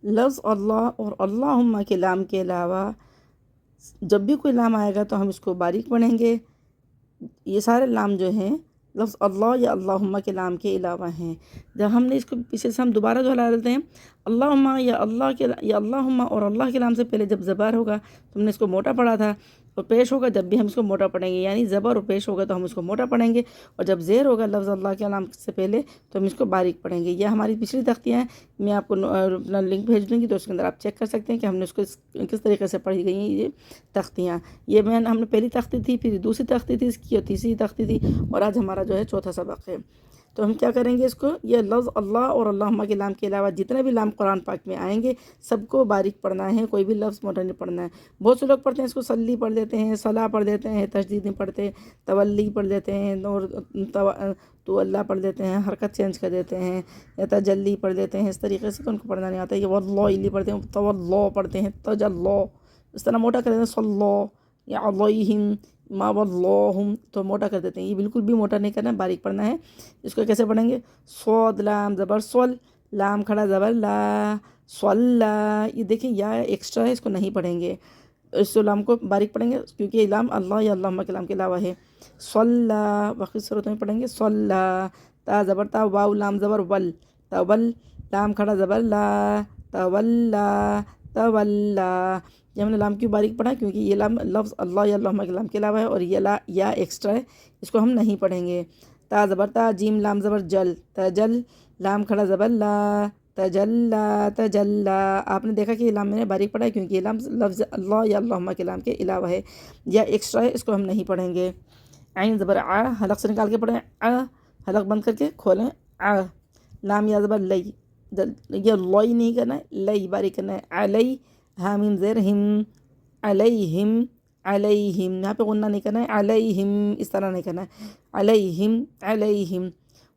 لفظ اللہ اور اللہم کے لام کے علاوہ جب بھی کوئی لام آئے گا تو ہم اس کو باریک پڑھیں گے۔ یہ سارے لام جو ہیں لفظ اللہ یا اللہم کے لام کے علاوہ ہیں۔ جب ہم نے اس کو پیچھے سے ہم دوبارہ دہرا دیتے ہیں، اللہم یا اللہ کے یا اللہم اور اللہ کے لام سے پہلے جب زبر ہوگا تو ہم نے اس کو موٹا پڑھا تھا، اور پیش ہوگا جب بھی ہم اس کو موٹا پڑھیں گے، یعنی زبر اور پیش ہوگا تو ہم اس کو موٹا پڑھیں گے، اور جب زیر ہوگا لفظ اللہ کے لام سے پہلے تو ہم اس کو باریک پڑھیں گے۔ یہ ہماری پچھلی تختیاں ہیں، میں آپ کو اپنا لنک بھیج دوں گی تو اس کے اندر آپ چیک کر سکتے ہیں کہ ہم نے اس کو کس طریقے سے پڑھی گئی ہیں یہ تختیاں۔ یہ ہم نے پہلی تختی تھی، پھر دوسری تختی تھی اس کی، اور تیسری تختی تھی، اور آج ہمارا جو ہے چوتھا سبق ہے۔ تو ہم کیا کریں گے، اس کو یہ لفظ اللہ اور اللہم کے لام کے علاوہ جتنے بھی لام قرآن پاک میں آئیں گے سب کو باریک پڑھنا ہے، کوئی بھی لفظ موٹا نہیں پڑھنا ہے۔ بہت سے لوگ پڑھتے ہیں اس کو صلی پڑھ دیتے ہیں، صلاح پڑھ دیتے ہیں، تشدید نہیں پڑھتے، تولی پڑھ دیتے ہیں، اور تو اللہ پڑھ دیتے ہیں، حرکت چینج کر دیتے ہیں، یا تجلی پڑھ دیتے ہیں۔ اس طریقے سے تو ان کو پڑھنا نہیں آتا ہے۔ یہ واللہ پڑھتے ہیں، تولا پڑھتے ہیں، تجلا، اس طرح موٹا کر دیتے ہیں، صلی یا علیہم ما واللہم، تو موٹا کر دیتے ہیں۔ یہ بالکل بھی موٹا نہیں کرنا ہے، باریک پڑھنا ہے۔ اس کو کیسے پڑھیں گے، صاد لام زبر صل، لام کھڑا زبر لا، صلا، یہ دیکھیں یا ایکسٹرا ہے، اس کو نہیں پڑھیں گے، اس لام کو باریک پڑھیں گے کیونکہ یہ لام اللہ یا اللہم کے لام کے علاوہ ہے۔ صلا، وقتی صورتوں میں پڑھیں گے، صلا، تا زبر تا، واو لام زبر ول، تول، لام کھڑا زبر لا، تولا، تولا۔ یہ ہم نے لام کیوں باریک پڑھا کیونکہ یہ لام لفظ اللہ یا اللہم کے لام کے علاوہ ہے، اور یہ یا ایکسٹرا ہے، اس کو ہم نہیں پڑھیں گے۔ تا زبر تا، جیم لام زبر جل، تجل، لام کھڑا زبر لا، تجلا، تجلا۔ آپ نے دیکھا کہ یہ لام میں نے باریک پڑھا ہے کیونکہ یہ لام لفظ اللہ یا اللہم کے لام کے علاوہ ہے، یا ایکسٹرا ہے، اس کو ہم نہیں پڑھیں گے۔ عین زبر آ، حلق سے نکال کے پڑھیں آ، حلق بند کر کے کھولیں آ، لام یا زبر لئی، یہ لوئی نہیں کرنا ہے، لئی باریک کرنا ہے، علی، حامیم زیر ہم، علیہم، علیہم، یہاں پہ غنہ نہیں کرنا ہے، علیہم، اس طرح نہیں کرنا ہے، علیہم، علیہم۔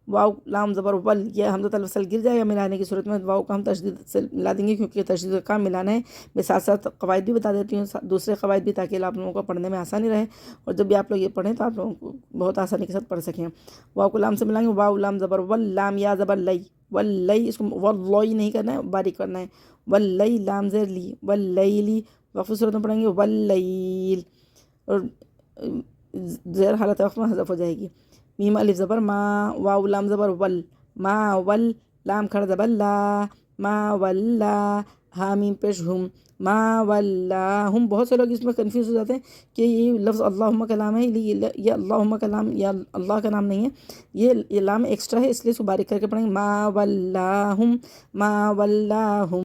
واو لام زبر ول، یہ حمزۃ الوصل گر جائے گا ملانے کی صورت میں، واو کو ہم تشدید سے ملا دیں گے کیونکہ تشدید کا کام ملانا ہے۔ میں ساتھ ساتھ قواعد بھی بتا دیتی ہوں، دوسرے قواعد بھی، تاکہ آپ لوگوں کو پڑھنے میں آسانی رہے، اور جب بھی آپ لوگ یہ پڑھیں تو آپ لوگوں کو بہت آسانی کے ساتھ پڑھ سکیں۔ واو کو لام سے ملائیں گے، واو لام زبر ول، لام یا زبر لئی، ولئی، اس کو واللئی نہیں کرنا ہے، باریک کرنا ہے، ولئی، لام زیر لی، ولیلی، وقف صورت میں پڑھیں گے واللیل، اور زیر حالت وقف میں حذف ہو جائے گی۔ میم الف زبر ما، واو لام زبر ول، ما ول، لام کھڑا زبر لا، ما ولا، حامیم پیش ہم، ما ولاہم۔ بہت سے لوگ اس میں کنفیوز ہو جاتے ہیں کہ یہ لفظ اللہم کا لام ہے، یہ اللہم کا لام یا اللہ کا نام نہیں ہے، یہ لام ایکسٹرا ہے، اس لیے اس کو باریک کر کے پڑھیں گے، ما ولاہم، ما ولاہم۔